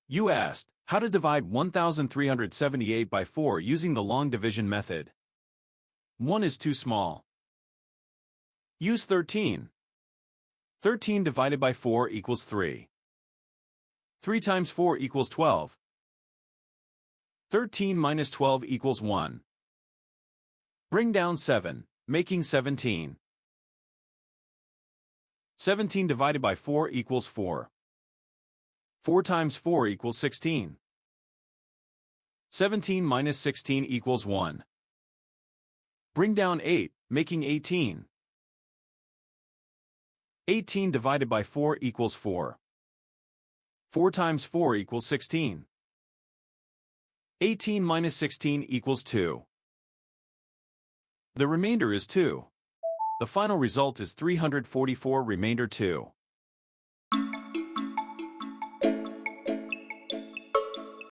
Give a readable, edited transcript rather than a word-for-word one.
You asked, how to divide 1378 by 4 using the long division method. 1 is too small. Use 13. 13 divided by 4 equals 3. 3 times 4 equals 12. 13 minus 12 equals 1. Bring down 7, making 17. 17 divided by 4 equals 4. 4 times 4 equals 16. 17 minus 16 equals 1. Bring down 8, making 18. 18 divided by 4 equals 4. 4 times 4 equals 16. 18 minus 16 equals 2. The remainder is 2. The final result is 344 remainder 2.